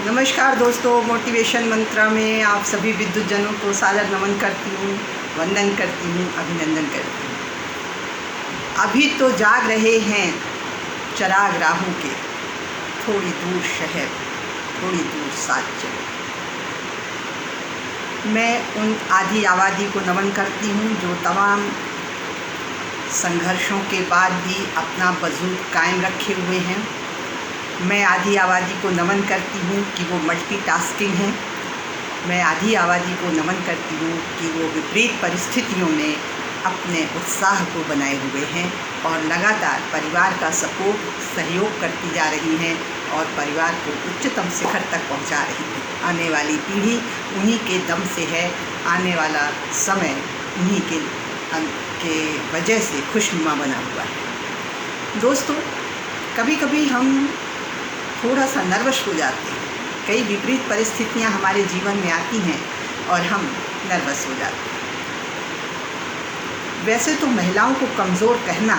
नमस्कार दोस्तों, मोटिवेशन मंत्रा में आप सभी विद्युत जनों को सादर नमन करती हूँ, वंदन करती हूँ, अभिनंदन करती हूँ। अभी तो जाग रहे हैं चराग राहों के, थोड़ी दूर शहर, थोड़ी दूर साथ चले। मैं उन आधी आबादी को नमन करती हूँ जो तमाम संघर्षों के बाद भी अपना वजूद कायम रखे हुए हैं। मैं आधी आबादी को नमन करती हूँ कि वो मल्टीटास्किंग है। मैं आधी आबादी को नमन करती हूँ कि वो विपरीत परिस्थितियों में अपने उत्साह को बनाए हुए हैं और लगातार परिवार का सहयोग करती जा रही हैं और परिवार को उच्चतम शिखर तक पहुँचा रही हैं। आने वाली पीढ़ी उन्हीं के दम से है, आने वाला समय उन्हीं के वजह से खुशनुमा बना हुआ है। दोस्तों, कभी कभी हम थोड़ा सा नर्वस हो जाते हैं। कई विपरीत परिस्थितियां हमारे जीवन में आती हैं और हम नर्वस हो जाते हैं। वैसे तो महिलाओं को कमज़ोर कहना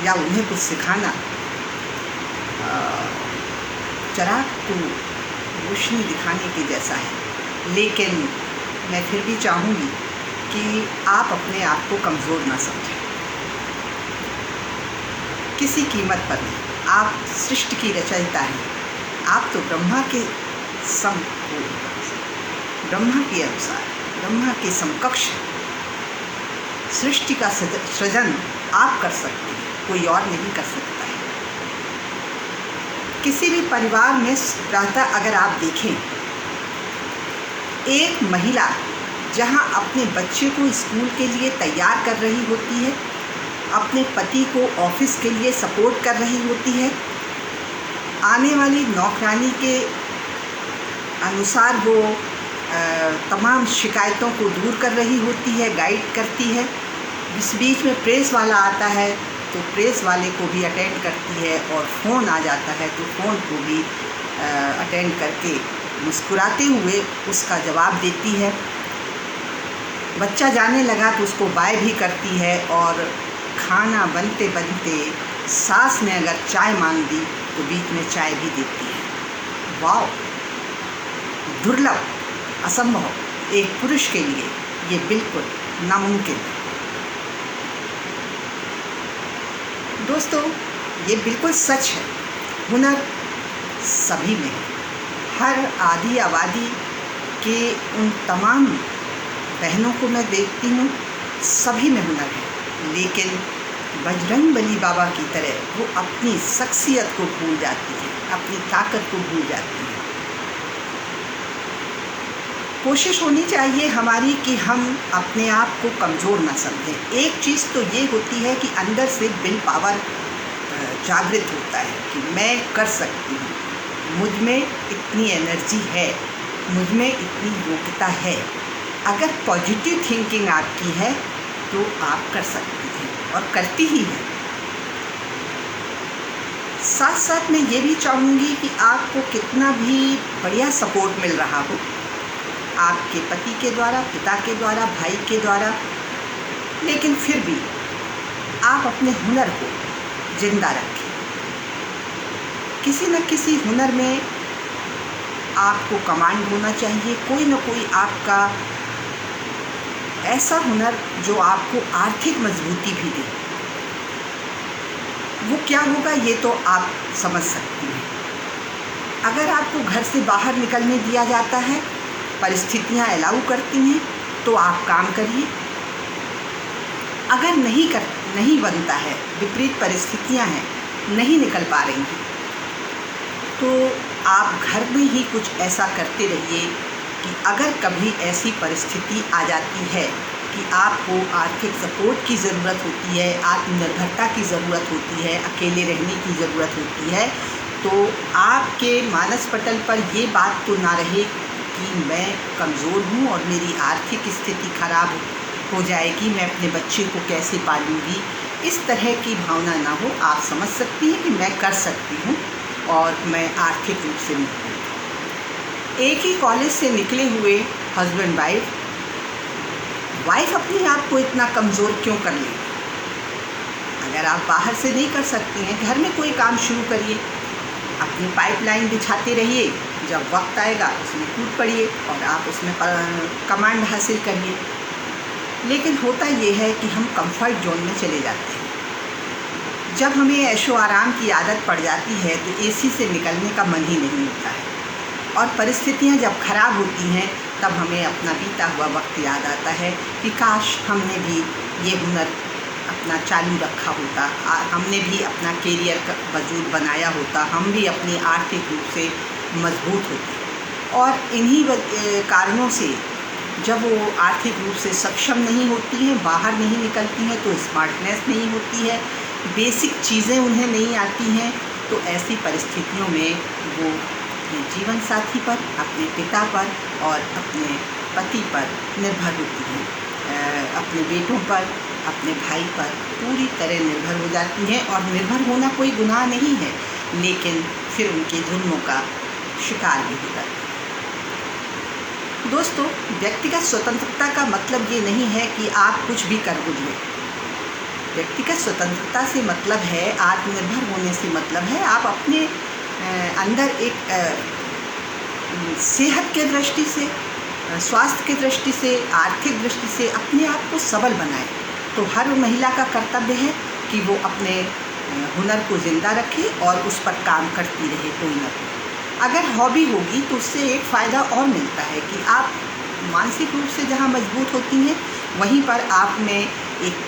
या उन्हें कुछ सिखाना चराग को रोशनी दिखाने के जैसा है, लेकिन मैं फिर भी चाहूँगी कि आप अपने आप को कमज़ोर ना समझें, किसी कीमत पर नहीं। आप सृष्टि की रचयिता हैं। आप तो ब्रह्मा के ब्रह्मा के अनुसार, ब्रह्मा के समकक्ष सृष्टि का सृजन आप कर सकते हैं, कोई और नहीं कर सकता है। किसी भी परिवार में प्रातः अगर आप देखें, एक महिला जहां अपने बच्चे को स्कूल के लिए तैयार कर रही होती है, अपने पति को ऑफिस के लिए सपोर्ट कर रही होती है, आने वाली नौकरानी के अनुसार वो तमाम शिकायतों को दूर कर रही होती है, गाइड करती है। इस बीच में प्रेस वाला आता है तो प्रेस वाले को भी अटेंड करती है, और फ़ोन आ जाता है तो फ़ोन को भी अटेंड करके मुस्कुराते हुए उसका जवाब देती है। बच्चा जाने लगा तो उसको बाय भी करती है, और खाना बनते बनते सास ने अगर चाय मांग दी तो बीच में चाय भी देती है। वाह, दुर्लभ, असंभव एक पुरुष के लिए ये बिल्कुल नामुमकिन है। दोस्तों, ये बिल्कुल सच है। हुनर सभी में है। हर आधी आबादी के उन तमाम बहनों को मैं देखती हूँ, सभी में हुनर है, लेकिन बजरंगबली बाबा की तरह वो अपनी शख्सियत को भूल जाती है, अपनी ताकत को भूल जाती है। कोशिश होनी चाहिए हमारी कि हम अपने आप को कमज़ोर ना समझें। एक चीज़ तो ये होती है कि अंदर से विल पावर जागृत होता है कि मैं कर सकती हूँ, मुझ में इतनी एनर्जी है, मुझ में इतनी योग्यता है। अगर पॉजिटिव थिंकिंग आपकी है तो आप कर सकती हैं और करती ही हैं। साथ साथ मैं ये भी चाहूँगी कि आपको कितना भी बढ़िया सपोर्ट मिल रहा हो, आपके पति के द्वारा, पिता के द्वारा, भाई के द्वारा, लेकिन फिर भी आप अपने हुनर को जिंदा रखें। किसी न किसी हुनर में आपको कमांड होना चाहिए, कोई न कोई आपका ऐसा हुनर जो आपको आर्थिक मजबूती भी दे। वो क्या होगा ये तो आप समझ सकती हैं। अगर आपको घर से बाहर निकलने दिया जाता है, परिस्थितियां अलाउ करती हैं, तो आप काम करिए। अगर नहीं बनता है, विपरीत परिस्थितियां हैं, नहीं निकल पा रही हैं, तो आप घर में ही कुछ ऐसा करते रहिए कि अगर कभी ऐसी परिस्थिति आ जाती है कि आपको आर्थिक सपोर्ट की ज़रूरत होती है, आत्मनिर्भरता की ज़रूरत होती है, अकेले रहने की ज़रूरत होती है, तो आपके मानस पटल पर ये बात तो ना रहे कि मैं कमज़ोर हूँ और मेरी आर्थिक स्थिति खराब हो जाएगी, मैं अपने बच्चे को कैसे पालूँगी। इस तरह की भावना ना हो। आप समझ सकती हैं कि मैं कर सकती हूँ और मैं आर्थिक रूप से मजबूत हूँ। एक ही कॉलेज से निकले हुए हस्बैंड वाइफ अपने आप को इतना कमज़ोर क्यों कर लेगी? अगर आप बाहर से नहीं कर सकती हैं, घर में कोई काम शुरू करिए। अपनी पाइपलाइन बिछाते रहिए, जब वक्त आएगा उसमें कूद पड़िए और आप उसमें कमांड हासिल करिए। लेकिन होता ये है कि हम कंफर्ट जोन में चले जाते हैं। जब हमें ऐशो आराम की आदत पड़ जाती है तो एसी से निकलने का मन ही नहीं होता है, और परिस्थितियाँ जब ख़राब होती हैं तब हमें अपना बीता हुआ वक्त याद आता है कि काश हमने भी ये हुनर अपना चालू रखा होता, हमने भी अपना कैरियर का वजूद बनाया होता, हम भी अपनी आर्थिक रूप से मजबूत होते। और इन्हीं कारणों से जब वो आर्थिक रूप से सक्षम नहीं होती हैं, बाहर नहीं निकलती हैं, तो स्मार्टनेस नहीं होती है, बेसिक चीज़ें उन्हें नहीं आती हैं, तो ऐसी परिस्थितियों में वो अपने जीवन साथी पर, अपने पिता पर और अपने पति पर निर्भर होती हैं, अपने बेटों पर, अपने भाई पर पूरी तरह निर्भर हो जाती हैं। और निर्भर होना कोई गुनाह नहीं है, लेकिन फिर उनके जुल्मों का शिकार भी हो जाती है। दोस्तों, व्यक्तिगत स्वतंत्रता का मतलब ये नहीं है कि आप कुछ भी कर गुजरें। व्यक्तिगत स्वतंत्रता से मतलब है, आत्मनिर्भर होने से मतलब है आप अपने अंदर एक सेहत के दृष्टि से, स्वास्थ्य की दृष्टि से, आर्थिक दृष्टि से अपने आप को सबल बनाएं। तो हर महिला का कर्तव्य है कि वो अपने हुनर को ज़िंदा रखे और उस पर काम करती रहे कोई ना कोई। अगर हॉबी होगी तो उससे एक फ़ायदा और मिलता है कि आप मानसिक रूप से जहाँ मजबूत होती हैं, वहीं पर आप में एक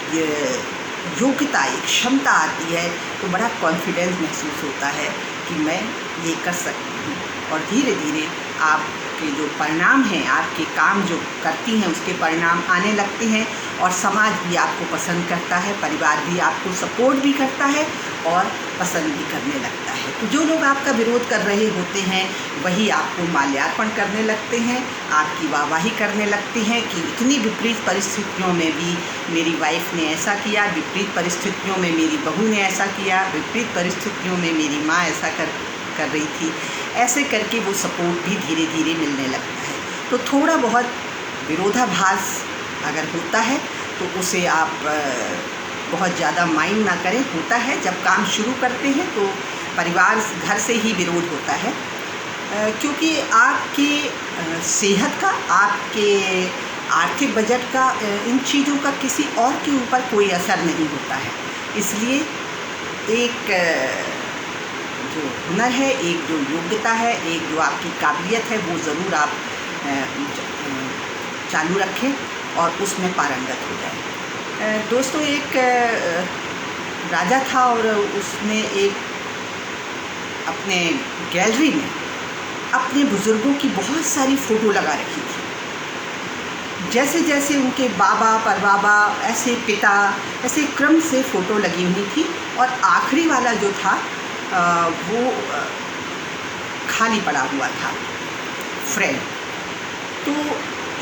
योग्यता, एक क्षमता आती है, तो बड़ा कॉन्फिडेंस महसूस होता है कि मैं ये कर सकती हूँ। और धीरे धीरे आपके जो परिणाम हैं, आपके काम जो करती हैं उसके परिणाम आने लगते हैं, और समाज भी आपको पसंद करता है, परिवार भी आपको सपोर्ट भी करता है और पसंद भी करने लगता है। तो जो लोग आपका विरोध कर रहे होते हैं वही आपको माल्यार्पण करने लगते हैं, आपकी वाहवाही करने लगते हैं कि इतनी विपरीत परिस्थितियों में भी मेरी वाइफ ने ऐसा किया, विपरीत परिस्थितियों में मेरी बहू ने ऐसा किया, विपरीत परिस्थितियों में मेरी माँ ऐसा कर रही थी। ऐसे करके वो सपोर्ट भी धीरे धीरे मिलने लगता है। तो थोड़ा बहुत विरोधाभास अगर होता है तो उसे आप बहुत ज़्यादा माइंड ना करें। होता है, जब काम शुरू करते हैं तो परिवार घर से ही विरोध होता है, क्योंकि आपकी सेहत का, आपके आर्थिक बजट का, इन चीज़ों का किसी और के ऊपर कोई असर नहीं होता है। इसलिए एक जो हुनर है, एक जो योग्यता है, एक जो आपकी काबिलियत है, वो ज़रूर आप चालू रखें और उसमें पारंगत हो जाए। दोस्तों, एक राजा था और उसने एक अपने गैलरी में अपने बुज़ुर्गों की बहुत सारी फ़ोटो लगा रखी थी। जैसे जैसे उनके बाबा, परबाबा, ऐसे पिता, ऐसे क्रम से फ़ोटो लगी हुई थी, और आखिरी वाला जो था वो खाली पड़ा हुआ था फ्रेम। तो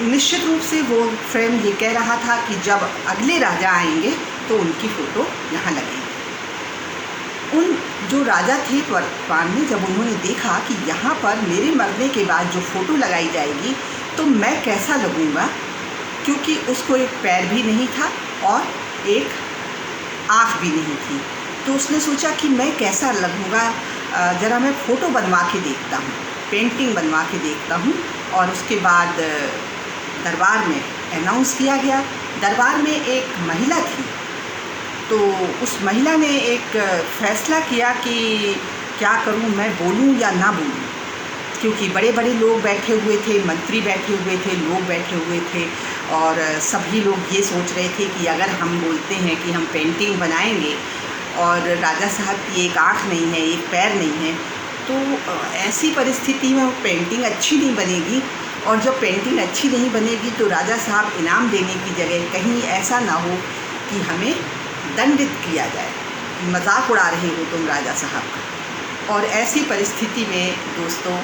निश्चित रूप से वो फ्रेम ये कह रहा था कि जब अगले राजा आएंगे तो उनकी फ़ोटो यहाँ लगेगी। उन जो राजा थे वर्तमान में, जब उन्होंने देखा कि यहाँ पर मेरे मरने के बाद जो फ़ोटो लगाई जाएगी तो मैं कैसा लगूँगा, क्योंकि उसको एक पैर भी नहीं था और एक आँख भी नहीं थी, तो उसने सोचा कि मैं कैसा लगूँगा, ज़रा मैं फ़ोटो बनवा के देखता हूँ, पेंटिंग बनवा के देखता हूँ। और उसके बाद दरबार में अनाउंस किया गया। दरबार में एक महिला थी, तो उस महिला ने एक फ़ैसला किया कि क्या करूं, मैं बोलूं या ना बोलूं, क्योंकि बड़े बड़े लोग बैठे हुए थे, मंत्री बैठे हुए थे, लोग बैठे हुए थे, और सभी लोग ये सोच रहे थे कि अगर हम बोलते हैं कि हम पेंटिंग बनाएंगे और राजा साहब की एक आँख नहीं है, एक पैर नहीं है, तो ऐसी परिस्थिति में वो पेंटिंग अच्छी नहीं बनेगी, और जब पेंटिंग अच्छी नहीं बनेगी तो राजा साहब इनाम देने की जगह कहीं ऐसा ना हो कि हमें दंडित किया जाए, मजाक उड़ा रहे हो तुम राजा साहब का। और ऐसी परिस्थिति में दोस्तों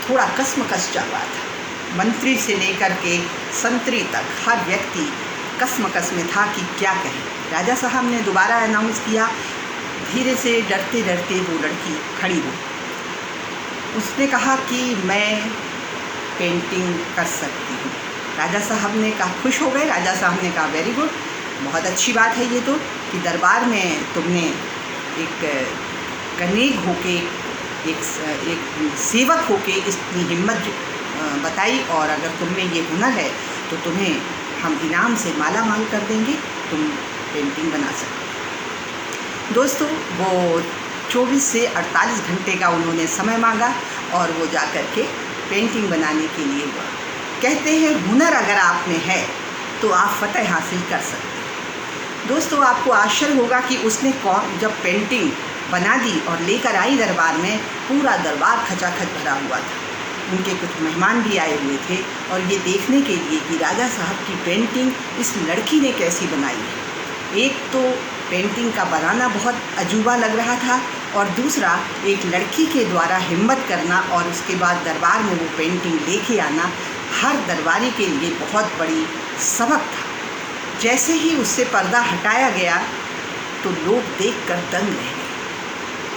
थोड़ा कसमकस चल रहा था। मंत्री से लेकर के संतरी तक हर व्यक्ति कसमकस में था कि क्या कहें। राजा साहब ने दोबारा अनाउंस किया। धीरे से डरते डरते वो लड़की खड़ी हुई। उसने कहा कि मैं पेंटिंग कर सकती हूँ। राजा साहब ने कहा, खुश हो गए। राजा साहब ने कहा, वेरी गुड, बहुत अच्छी बात है ये तो, कि दरबार में तुमने एक कनेग होके, एक सेवक होके इतनी हिम्मत बताई, और अगर तुम में ये हुनर है तो तुम्हें हम इनाम से माला माल कर देंगे, तुम पेंटिंग बना सकते हो। दोस्तों, वो 24 से 48 घंटे का उन्होंने समय मांगा और वो जा कर के पेंटिंग बनाने के लिए हुआ। कहते हैं हुनर अगर आप में है तो आप फतह हासिल कर सकते हैं। दोस्तों, आपको आश्चर्य होगा कि उसने जब पेंटिंग बना दी और लेकर आई दरबार में, पूरा दरबार खचाखच भरा हुआ था। उनके कुछ मेहमान भी आए हुए थे और ये देखने के लिए कि राजा साहब की पेंटिंग इस लड़की ने कैसी बनाई है। एक तो पेंटिंग का बनाना बहुत अजूबा लग रहा था, और दूसरा एक लड़की के द्वारा हिम्मत करना और उसके बाद दरबार में वो पेंटिंग लेके आना हर दरबारी के लिए बहुत बड़ी सबक था। जैसे ही उससे पर्दा हटाया गया तो लोग देखकर दंग रह गए।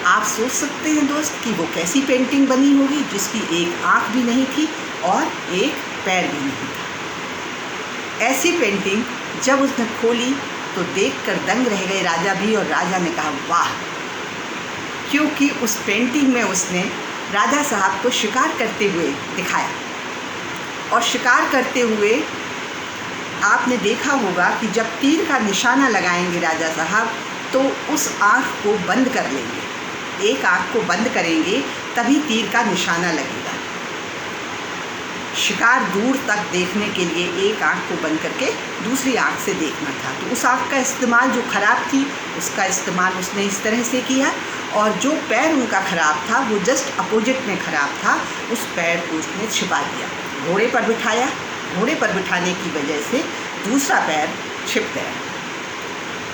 आप सोच सकते हैं दोस्त कि वो कैसी पेंटिंग बनी होगी, जिसकी एक आँख भी नहीं थी और एक पैर भी नहीं था। ऐसी पेंटिंग जब उसने खोली तो देखकर दंग रह गए राजा भी, और राजा ने कहा वाह, क्योंकि उस पेंटिंग में उसने राजा साहब को शिकार करते हुए दिखाया। और शिकार करते हुए आपने देखा होगा कि जब तीर का निशाना लगाएंगे राजा साहब तो उस आँख को बंद कर लेंगे, एक आँख को बंद करेंगे तभी तीर का निशाना लगेगा। शिकार दूर तक देखने के लिए एक आँख को बंद करके दूसरी आँख से देखना था। तो उस आँख का इस्तेमाल जो ख़राब थी उसका इस्तेमाल उसने इस तरह से किया, और जो पैर उनका ख़राब था वो जस्ट अपोजिट में ख़राब था, उस पैर को उसने छिपा दिया। घोड़े पर बिठाया, घोड़े पर बिठाने की वजह से दूसरा पैर छिप गया।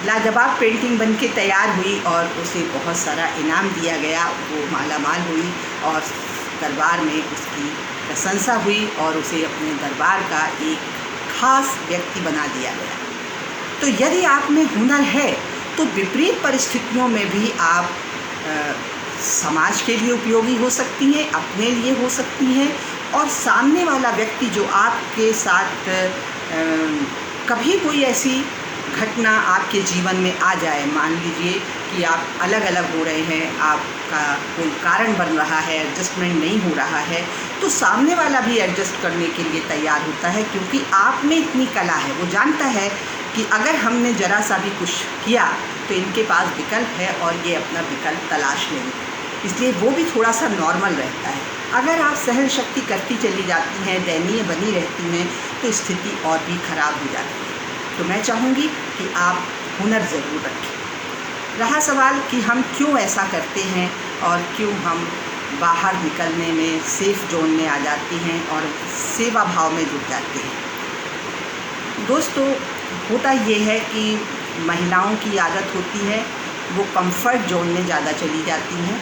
लाजवाब पेंटिंग बनके तैयार हुई और उसे बहुत सारा इनाम दिया गया। वो माला माल हुई और दरबार में उसकी प्रशंसा हुई और उसे अपने दरबार का एक खास व्यक्ति बना दिया गया। तो यदि आप में हुनर है तो विपरीत परिस्थितियों में भी आप समाज के लिए उपयोगी हो सकती हैं, अपने लिए हो सकती हैं, और सामने वाला व्यक्ति जो आपके साथ कभी कोई ऐसी घटना आपके जीवन में आ जाए, मान लीजिए कि आप अलग अलग हो रहे हैं, आपका कोई कारण बन रहा है, एडजस्टमेंट नहीं हो रहा है, तो सामने वाला भी एडजस्ट करने के लिए तैयार होता है, क्योंकि आप में इतनी कला है। वो जानता है कि अगर हमने ज़रा सा भी कुछ किया तो इनके पास विकल्प है और ये अपना विकल्प तलाश लेंगे, इसलिए वो भी थोड़ा सा नॉर्मल रहता है। अगर आप सहन शक्ति करती चली जाती हैं, दयनीय बनी रहती हैं, तो स्थिति और भी ख़राब हो जाती है। तो मैं चाहूँगी कि आप हुनर ज़रूर रखें। रहा सवाल कि हम क्यों ऐसा करते हैं और क्यों हम बाहर निकलने में सेफ़ जोन में आ जाते हैं और सेवा भाव में जुट जाते हैं। दोस्तों, होता ये है कि महिलाओं की आदत होती है वो कंफर्ट जोन में ज़्यादा चली जाती हैं।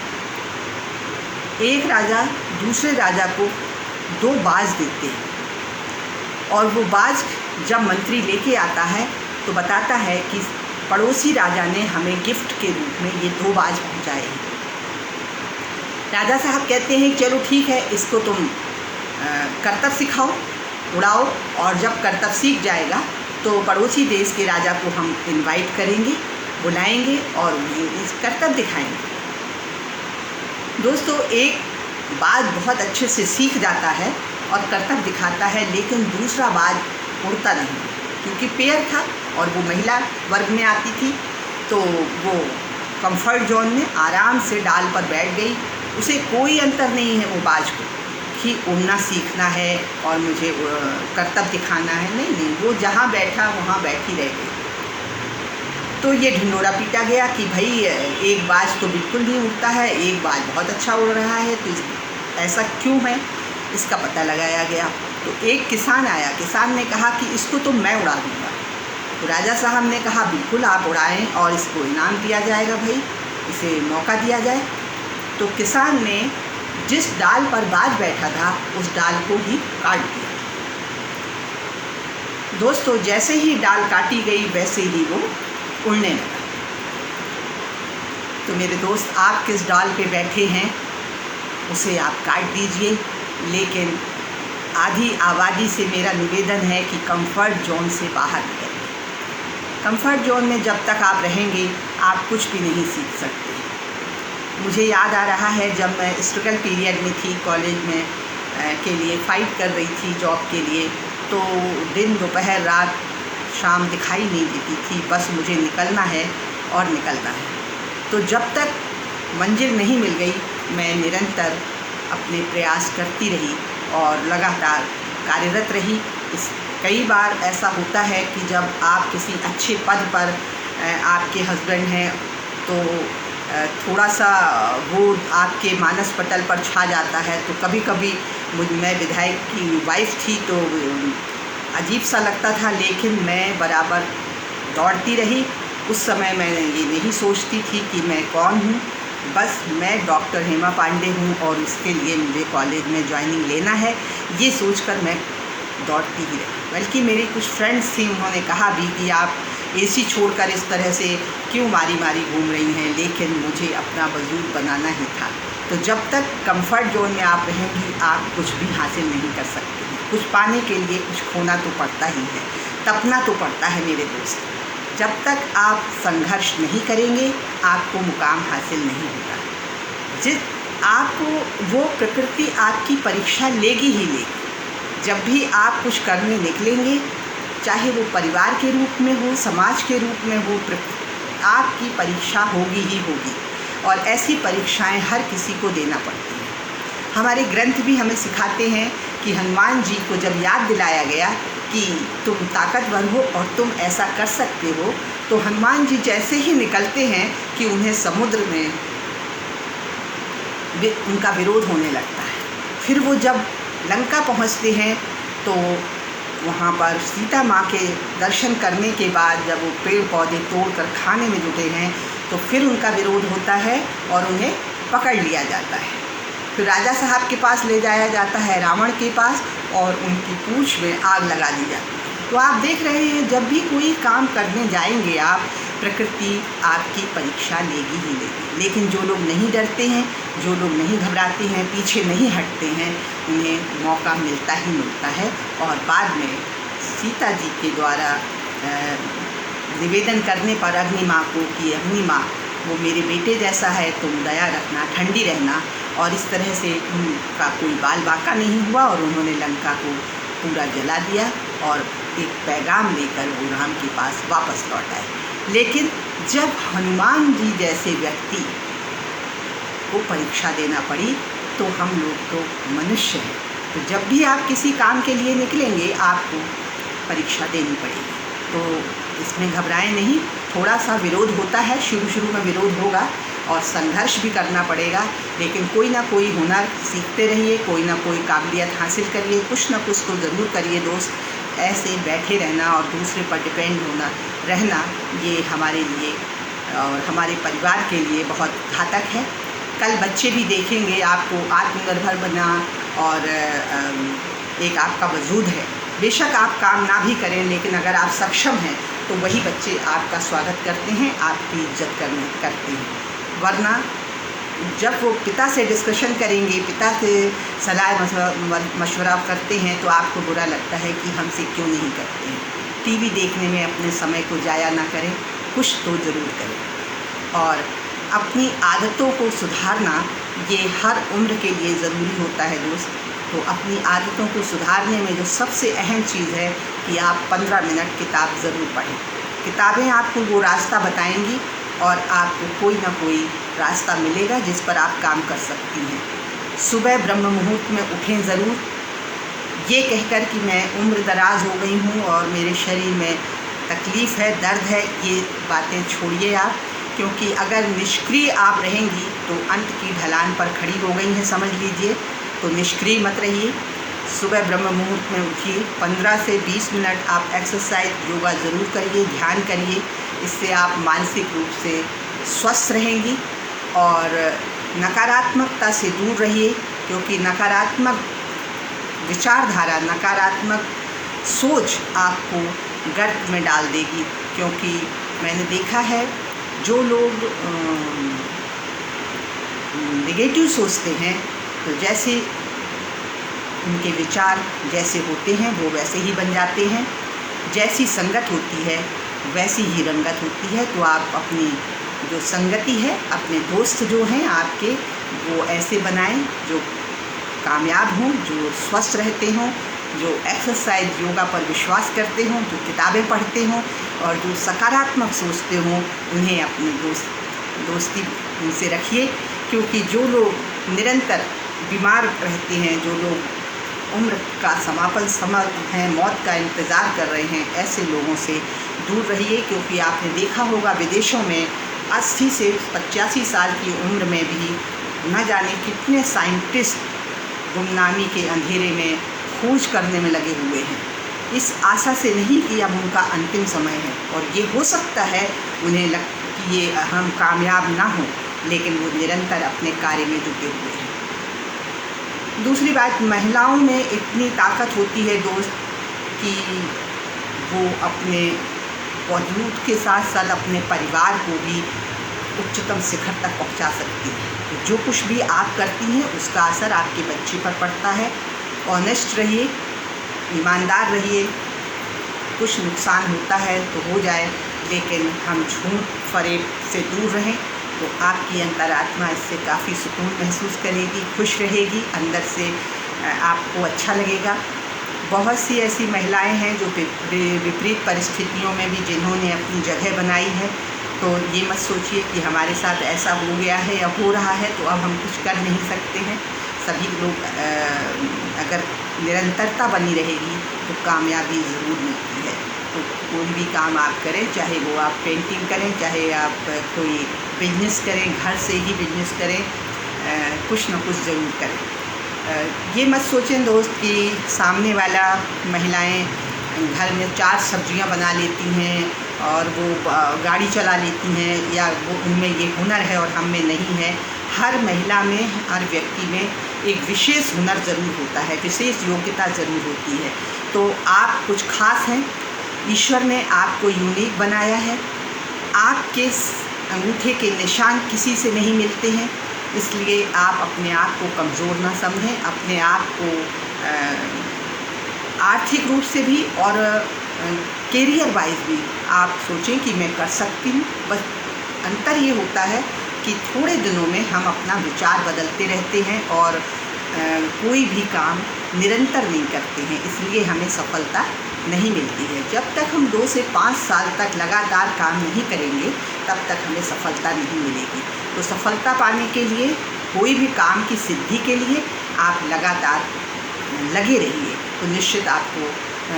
एक राजा दूसरे राजा को 2 बाज देते हैं और वो बाज जब मंत्री लेके आता है तो बताता है कि पड़ोसी राजा ने हमें गिफ्ट के रूप में ये 2 बाज पहुँचाए हैं। राजा साहब कहते हैं चलो ठीक है, इसको तुम करतब सिखाओ, उड़ाओ, और जब करतब सीख जाएगा तो पड़ोसी देश के राजा को हम इनवाइट करेंगे, बुलाएंगे और उन्हें इस करतब दिखाएंगे। दोस्तों, एक बाज बहुत अच्छे से सीख जाता है और करतब दिखाता है, लेकिन दूसरा बाज उड़ता नहीं, क्योंकि पेयर था और वो महिला वर्ग में आती थी, तो वो कंफर्ट जोन में आराम से डाल पर बैठ गई। उसे कोई अंतर नहीं है वो बाज को कि उड़ना सीखना है और मुझे करतब दिखाना है, नहीं, वो जहाँ बैठा वहाँ बैठी रह गई। तो ये ढिंडोरा पीटा गया कि भाई एक बाज तो बिल्कुल नहीं उड़ता है, एक बाज बहुत अच्छा उड़ रहा है, तो ऐसा क्यों है, इसका पता लगाया गया। तो एक किसान आया, किसान ने कहा कि इसको तो मैं उड़ा दूँगा। तो राजा साहब ने कहा बिल्कुल आप उड़ाएं और इसको इनाम दिया जाएगा, भाई इसे मौका दिया जाए। तो किसान ने जिस डाल पर बाज बैठा था उस डाल को ही काट दिया। दोस्तों, जैसे ही डाल काटी गई वैसे ही वो उड़ने लगा। तो मेरे दोस्त, आप किस डाल पे बैठे हैं उसे आप काट दीजिए, लेकिन आधी आबादी से मेरा निवेदन है कि कंफर्ट जोन से बाहर निकलिए। कंफर्ट जोन में जब तक आप रहेंगे आप कुछ भी नहीं सीख सकते। मुझे याद आ रहा है जब मैं स्ट्रगल पीरियड में थी कॉलेज में के लिए फ़ाइट कर रही थी जॉब के लिए, तो दिन दोपहर रात शाम दिखाई नहीं देती थी, बस मुझे निकलना है और निकलना है। तो जब तक मंजिल नहीं मिल गई मैं निरंतर अपने प्रयास करती रही और लगातार कार्यरत रही। कई बार ऐसा होता है कि जब आप किसी अच्छे पद पर आपके हस्बैंड हैं तो थोड़ा सा वो आपके मानस पटल पर छा जाता है, तो कभी कभी मैं विधायक की वाइफ थी तो अजीब सा लगता था, लेकिन मैं बराबर दौड़ती रही। उस समय मैं ये नहीं सोचती थी कि मैं कौन हूँ, बस मैं डॉक्टर हेमा पांडे हूँ और उसके लिए मुझे कॉलेज में ज्वाइनिंग लेना है, ये सोचकर मैं दौड़ती ही रही। बल्कि मेरी कुछ फ्रेंड्स थी, उन्होंने कहा भी कि आप एसी छोड़कर इस तरह से क्यों मारी मारी घूम रही हैं, लेकिन मुझे अपना वजूद बनाना ही था। तो जब तक कंफर्ट जोन में आप रहेंगी आप कुछ भी हासिल नहीं कर सकते। कुछ पाने के लिए कुछ खोना तो पड़ता ही है, तपना तो पड़ता है मेरे दोस्त। जब तक आप संघर्ष नहीं करेंगे आपको मुकाम हासिल नहीं होगा। आपको वो प्रकृति आपकी परीक्षा लेगी ही लेगी। जब भी आप कुछ करने निकलेंगे, चाहे वो परिवार के रूप में हो, समाज के रूप में हो, आपकी परीक्षा होगी ही होगी। और ऐसी परीक्षाएं हर किसी को देना पड़ती हैं। हमारे ग्रंथ भी हमें सिखाते हैं कि हनुमान जी को जब याद दिलाया गया कि तुम ताकतवर हो और तुम ऐसा कर सकते हो, तो हनुमान जी जैसे ही निकलते हैं कि उन्हें समुद्र में उनका विरोध होने लगता है। फिर वो जब लंका पहुंचते हैं तो वहाँ पर सीता माँ के दर्शन करने के बाद जब वो पेड़ पौधे तोड़कर खाने में जुटे हैं तो फिर उनका विरोध होता है और उन्हें पकड़ लिया जाता है। फिर राजा साहब के पास ले जाया जाता है, रावण के पास, और उनकी पूंछ में आग लगा दी जाती है। तो आप देख रहे हैं जब भी कोई काम करने जाएंगे आप, प्रकृति आपकी परीक्षा लेगी ही लेगी। लेकिन जो लोग नहीं डरते हैं, जो लोग नहीं घबराते हैं, पीछे नहीं हटते हैं, उन्हें मौका मिलता ही मिलता है। और बाद में सीता जी के द्वारा निवेदन करने पर अग्नि माँ को कि अग्नि माँ वो मेरे बेटे जैसा है, तुम दया रखना, ठंडी रहना, और इस तरह से उनका कोई बाल बाका नहीं हुआ और उन्होंने लंका को पूरा जला दिया और एक पैगाम लेकर वो राम के पास वापस लौट आए। लेकिन जब हनुमान जी जैसे व्यक्ति को परीक्षा देना पड़ी तो हम लोग तो मनुष्य हैं। तो जब भी आप किसी काम के लिए निकलेंगे आपको परीक्षा देनी पड़ेगी। तो इसमें घबराएं नहीं। थोड़ा सा विरोध होता है, शुरू में विरोध होगा और संघर्ष भी करना पड़ेगा, लेकिन कोई ना कोई हुनर सीखते रहिए, कोई ना कोई काबिलियत हासिल करिए, कुछ ना कुछ तो ज़रूर करिए दोस्त। ऐसे बैठे रहना और दूसरे पर डिपेंड रहना ये हमारे लिए और हमारे परिवार के लिए बहुत घातक है। कल बच्चे भी देखेंगे आपको आत्मनिर्भर बना और एक आपका वजूद है। बेशक आप काम ना भी करें, लेकिन अगर आप सक्षम हैं तो वही बच्चे आपका स्वागत करते हैं, आपकी इज्जत करते हैं। वरना जब वो पिता से डिस्कशन करेंगे, पिता से सलाह मशवरा करते हैं तो आपको बुरा लगता है कि हमसे क्यों नहीं करते हैं। टीवी देखने में अपने समय को जाया ना करें, कुछ तो ज़रूर करें। और अपनी आदतों को सुधारना ये हर उम्र के लिए ज़रूरी होता है दोस्त। तो अपनी आदतों को सुधारने में जो सबसे अहम चीज़ है कि आप 15 मिनट किताब ज़रूर पढ़ें। किताबें आपको वो रास्ता बताएंगी और आपको कोई ना कोई रास्ता मिलेगा जिस पर आप काम कर सकती हैं। सुबह ब्रह्म मुहूर्त में उठें ज़रूर। ये कहकर कि मैं उम्र दराज हो गई हूँ और मेरे शरीर में तकलीफ़ है, दर्द है, ये बातें छोड़िए आप, क्योंकि अगर निष्क्रिय आप रहेंगी तो अंत की ढलान पर खड़ी हो गई हैं समझ लीजिए। तो निष्क्रिय मत रहिए। सुबह ब्रह्म मुहूर्त में उठिए, 15 से 20 मिनट आप एक्सरसाइज योगा ज़रूर करिए, ध्यान करिए। इससे आप मानसिक रूप से स्वस्थ रहेंगी और नकारात्मकता से दूर रहिए, क्योंकि नकारात्मक विचारधारा, नकारात्मक सोच आपको गर्त में डाल देगी। क्योंकि मैंने देखा है जो लोग नेगेटिव सोचते हैं तो जैसे उनके विचार जैसे होते हैं वो वैसे ही बन जाते हैं। जैसी संगत होती है वैसी ही रंगत होती है। तो आप अपनी जो संगति है, अपने दोस्त जो हैं आपके, वो ऐसे बनाएं जो कामयाब हों, जो स्वस्थ रहते हों, जो एक्सरसाइज योगा पर विश्वास करते हों, जो किताबें पढ़ते हों और जो सकारात्मक सोचते हों, उन्हें अपने दोस्ती उनसे रखिए। क्योंकि जो लोग निरंतर बीमार रहते हैं, जो लोग उम्र का समापन समय है, मौत का इंतज़ार कर रहे हैं, ऐसे लोगों से दूर रहिए। क्योंकि आपने देखा होगा विदेशों में 80 से 85 साल की उम्र में भी न जाने कितने साइंटिस्ट गुमनामी के अंधेरे में खोज करने में लगे हुए हैं, इस आशा से नहीं कि अब उनका अंतिम समय है और ये हो सकता है उन्हें कि ये हम कामयाब ना हों, लेकिन वो निरंतर अपने कार्य में जुटे हुए हैं। दूसरी बात, महिलाओं में इतनी ताकत होती है दोस्त कि वो अपने वजूद के साथ साथ अपने परिवार को भी उच्चतम शिखर तक पहुंचा सकती है। तो जो कुछ भी आप करती हैं उसका असर आपके बच्चे पर पड़ता है। ऑनेस्ट रहिए, ईमानदार रहिए। कुछ नुकसान होता है तो हो जाए, लेकिन हम झूठ फरेब से दूर रहें तो आपकी अंतरात्मा इससे काफ़ी सुकून महसूस करेगी, खुश रहेगी, अंदर से आपको अच्छा लगेगा। बहुत सी ऐसी महिलाएं हैं जो विपरीत परिस्थितियों में भी जिन्होंने अपनी जगह बनाई है। तो ये मत सोचिए कि हमारे साथ ऐसा हो गया है या हो रहा है तो अब हम कुछ कर नहीं सकते हैं। सभी लोग अगर निरंतरता बनी रहेगी तो कामयाबी ज़रूर मिलती है। तो कोई भी काम आप करें, चाहे वो आप पेंटिंग करें, चाहे आप कोई बिजनेस करें, घर से ही बिजनेस करें, कुछ न कुछ ज़रूर करें। ये मत सोचें दोस्त कि सामने वाला महिलाएं घर में 4 सब्जियां बना लेती हैं और वो गाड़ी चला लेती हैं या वो उनमें ये हुनर है और हम में नहीं है। हर महिला में, हर व्यक्ति में एक विशेष हुनर ज़रूर होता है, विशेष योग्यता ज़रूर होती है। तो आप कुछ खास हैं, ईश्वर ने आपको यूनिक बनाया है। आपके अंगूठे के निशान किसी से नहीं मिलते हैं, इसलिए आप अपने आप को कमज़ोर ना समझें। अपने आप को आर्थिक रूप से भी और कैरियर वाइज भी आप सोचें कि मैं कर सकती हूँ। बस अंतर ये होता है कि थोड़े दिनों में हम अपना विचार बदलते रहते हैं और कोई भी काम निरंतर नहीं करते हैं, इसलिए हमें सफलता नहीं मिलती है। जब तक हम 2 से 5 साल तक लगातार काम नहीं करेंगे तब तक हमें सफलता नहीं मिलेगी। तो सफलता पाने के लिए, कोई भी काम की सिद्धि के लिए आप लगातार लगे रहिए, तो निश्चित आपको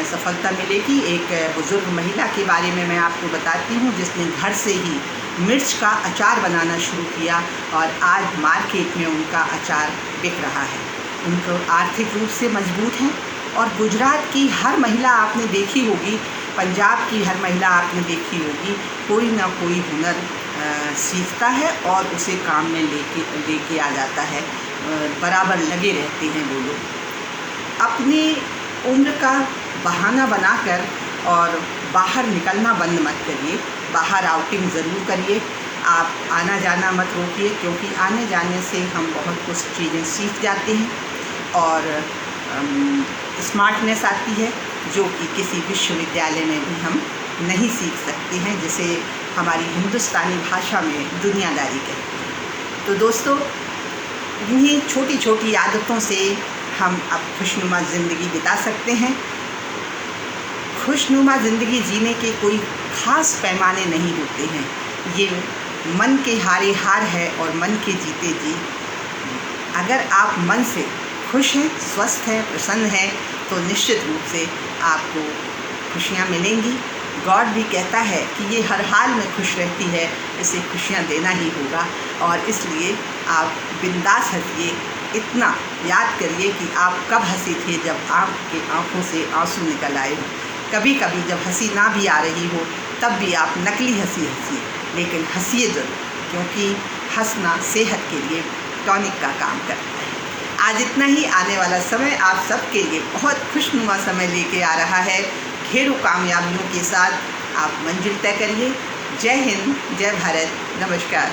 सफलता मिलेगी। एक बुज़ुर्ग महिला के बारे में मैं आपको बताती हूँ जिसने घर से ही मिर्च का अचार बनाना शुरू किया और आज मार्केट में उनका अचार बिक रहा है। उनको आर्थिक रूप से मजबूत हैं। और गुजरात की हर महिला आपने देखी होगी, पंजाब की हर महिला आपने देखी होगी, कोई ना कोई हुनर सीखता है और उसे काम में लेके आ जाता है। बराबर लगे रहते हैं वो लोग। अपनी उम्र का बहाना बनाकर और बाहर निकलना बंद मत करिए। बाहर आउटिंग ज़रूर करिए। आप आना जाना मत रोकिए, क्योंकि आने जाने से हम बहुत कुछ चीज़ें सीख जाते हैं और स्मार्टनेस आती है जो कि किसी विश्वविद्यालय में भी हम नहीं सीख सकते हैं, जिसे हमारी हिंदुस्तानी भाषा में दुनियादारी कहते हैं। तो दोस्तों, इन्हीं छोटी छोटी आदतों से हम अब खुशनुमा ज़िंदगी बिता सकते हैं। खुशनुमा ज़िंदगी जीने के कोई ख़ास पैमाने नहीं होते हैं। ये मन के हारे हार है और मन के जीते जीत। अगर आप मन से खुश हैं, स्वस्थ हैं, प्रसन्न हैं, तो निश्चित रूप से आपको खुशियाँ मिलेंगी। गॉड भी कहता है कि ये हर हाल में खुश रहती है, इसे खुशियाँ देना ही होगा। और इसलिए आप बिंदास हंसिए। इतना याद करिए कि आप कब हंसे थे, जब आपके आँखों से आंसू निकल आए हो। कभी कभी जब हंसी ना भी आ रही हो तब भी आप नकली हंसी हंसिए, लेकिन हंसिए ज़रूर, क्योंकि हंसना सेहत के लिए टॉनिक का काम करता है। आज इतना ही। आने वाला समय आप सबके लिए बहुत खुशनुमा समय लेके आ रहा है। ढेरों कामयाबियों के साथ आप मंजिल तय करिए। जय हिंद, जय भारत, नमस्कार।